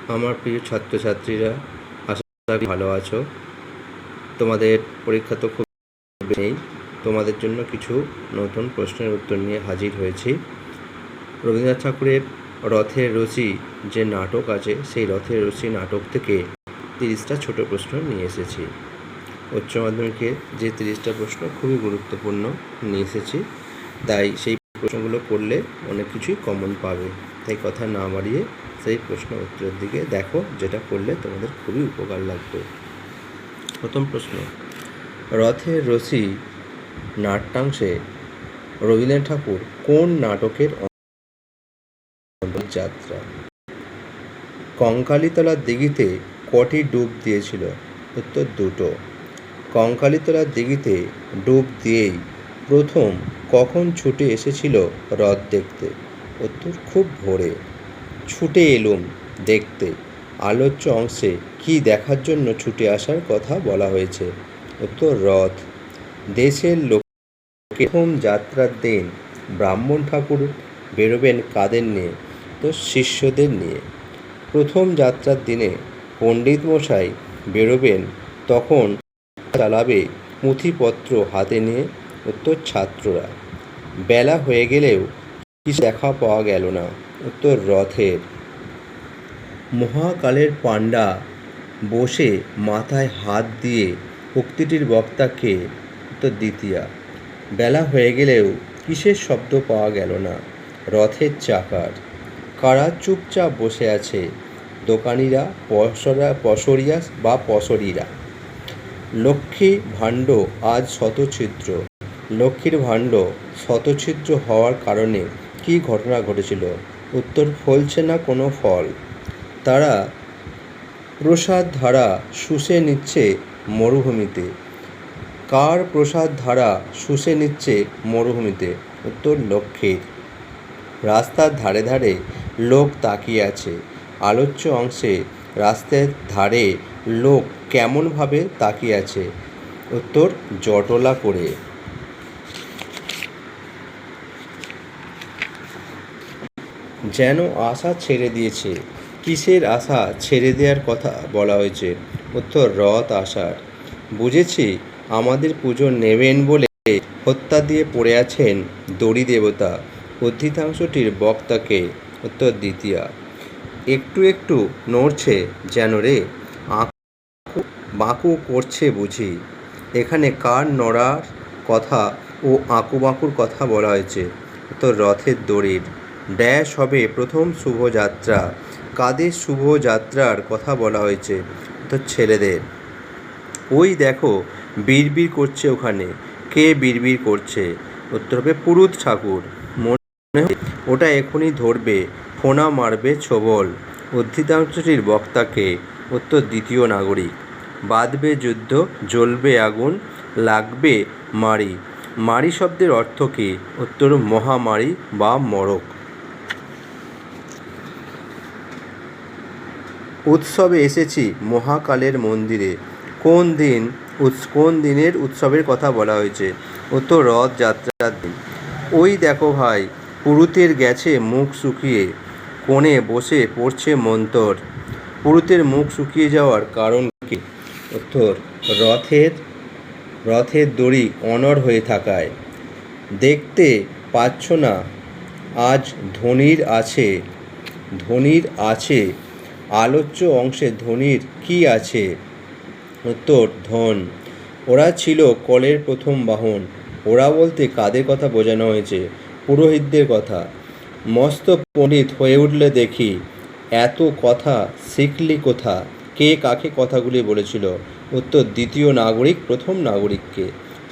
আমার প্রিয় ছাত্রছাত্রীরা, আশা করি ভালো আছো। তোমাদের পরীক্ষা তো খুব নেই, তোমাদের জন্য কিছু নতুন প্রশ্নের উত্তর নিয়ে হাজির হয়েছি। রবীন্দ্রনাথ ঠাকুরের রথের রশি যে নাটক আছে, সেই রথের রশি নাটক থেকে 30টা ছোট প্রশ্ন নিয়ে এসেছি। উচ্চ মাধ্যমিকে যে 30টা প্রশ্ন খুবই গুরুত্বপূর্ণ নিয়ে এসেছি, তাই সেই প্রশ্নগুলো পড়লে অনেক কিছুই কমন পাবে। তাই কথা না বাড়িয়ে সেই প্রশ্ন উত্তরের দিকে দেখো, যেটা করলে তোমাদের খুবই উপকার লাগবে। প্রথম প্রশ্ন, রথের রশি নাট্যাংশে রবীন্দ্রনাথ ঠাকুর কোন নাটকের যাত্রা? কঙ্কালীতলার দিঘিতে কটি ডুব দিয়েছিল? উত্তর 2টো। কঙ্কালীতলার দিঘিতে ডুব দিয়েই প্রথম কখন ছুটে এসেছিল রথ দেখতে? উত্তর খুব ভোরে। ছুটে এলুম দেখতে আলোচ্য অংশে কি দেখার জন্য ছুটে আসার কথা বলা হয়েছে? উত্তর রথ। দেশের লোক প্রথম যাত্রার দিন ব্রাহ্মণ ঠাকুর বেরোবেন কাদের নিয়ে? তো শিষ্যদের নিয়ে। প্রথম যাত্রার দিনে পণ্ডিত মশাই বেরোবেন, তখন চালাবে পুঁথিপত্র হাতে নিয়ে? উত্তর ছাত্ররা। বেলা হয়ে গেলেও কিছু দেখা পাওয়া গেল না? উত্তর রথের। মহাকালের পাণ্ডা বসে মাথায় হাত দিয়ে উক্তিটির বক্তাকে? উত্তর দ্বিতীয়া। বেলা হয়ে গেলেও কিসের শব্দ পাওয়া গেল না? রথের চাকার। কারা চুপচাপ বসে আছে? দোকানিরা, পসরিয়া বা পসরিরা। লক্ষ্মী ভাণ্ড আজ শতছিদ্র। লক্ষ্মীর ভাণ্ড শতছিদ্র হওয়ার কারণে কী ঘটনা ঘটেছিল? উত্তর ফলছে না কোনো ফল। তারা প্রসাদ ধারা শুষে নিচ্ছে মরুভূমিতে। কার প্রসাদ ধারা শুষে নিচ্ছে মরুভূমিতে? উত্তর লক্ষ্মীর। রাস্তার ধারে ধারে লোক তাকিয়ে আছে। আলোচ্য অংশে রাস্তার ধারে লোক কেমনভাবে তাকিয়ে আছে? উত্তর জটলা করে। যেন আশা ছেড়ে দিয়েছে। কিসের আশা ছেড়ে দেওয়ার কথা বলা হয়েছে? উত্তর রথ আসার। বুঝেছি আমাদের পুজো নেবেন বলে হত্যা দিয়ে পড়ে আছেন দড়ি দেবতা। উদ্ধৃতাংশটির বক্তাকে? উত্তর দ্বিতীয়া। একটু একটু নড়ছে যেন রে, বাঁকু করছে বুঝি? এখানে কার নড়ার কথা ও আঁকুবাঁকুর কথা বলা হয়েছে? উত্তর রথের দড়ির। ড্যাশ হবে প্রথম শুভযাত্রা। কাদের শুভযাত্রার কথা বলা হয়েছে? উত্তর ছেলেদের। ওই দেখো বিড়বিড় করছে ওখানে। কে বিড়বিড় করছে? উত্তর হবে পুরুত ঠাকুর। মনে হয় ওটা এখনই ধরবে, ফোনা মারবে ছোবল। উদ্ধৃতাংশটির বক্তাকে? উত্তর দ্বিতীয় নাগরিক। বাঁধবে যুদ্ধ, জ্বলবে আগুন, লাগবে মারি। মারি শব্দের অর্থ কী? উত্তর মহামারী বা মরক। উৎসবে এসেছি মহাকালের মন্দিরে। কোন দিনের উৎসবের কথা বলা হয়েছে? উত্তর রথযাত্রার দিন। ওই দেখো ভাই, পুরুতের গেছে মুখ শুকিয়ে, কোণে বসে পড়ছে মন্তর। পুরুতের মুখ শুকিয়ে যাওয়ার কারণ কি? উত্তর রথের দড়ি অনড় হয়ে থাকায়। দেখতে পাচ্ছ না আজ ধনির আছে। আলোচ্য অংশে ধনির কি আছে? উত্তর ধন। ওরা ছিল কলের প্রথম বাহন। ওরা বলতে কাদের কথা বোঝানো হয়েছে? পুরোহিতদের কথা। মস্ত পণ্ডিত হয়ে উঠলে দেখি, এত কথা শিখলি কোথা? কে কাকে কথাগুলি বলেছিল? উত্তর দ্বিতীয় নাগরিক প্রথম নাগরিককে।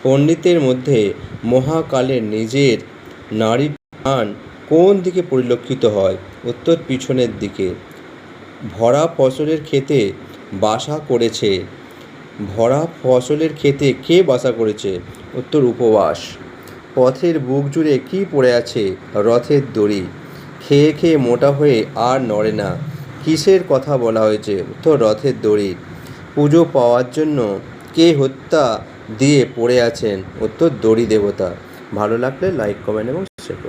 পণ্ডিতের মধ্যে মহাকালের নিজের নারীর টান কোন দিকে পরিলক্ষিত হয়? উত্তর পিছনের দিকে। ভরা ফসলের ক্ষেতে বাসা করেছে। ভরা ফসলের ক্ষেতে কে বাসা করেছে? উত্তর উপবাস। পথের বুক জুড়ে কি পড়ে আছে? রথের দড়ি। খেয়ে খেয়ে মোটা হয়ে আর নড়ে না। কিসের কথা বলা হয়েছে? উত্তর রথের দড়ির। পুজো পাওয়ার জন্য কে হত্যা দিয়ে পড়ে আছেন? উত্তর দড়ি দেবতা। ভালো লাগলে লাইক, কমেন্ট এবং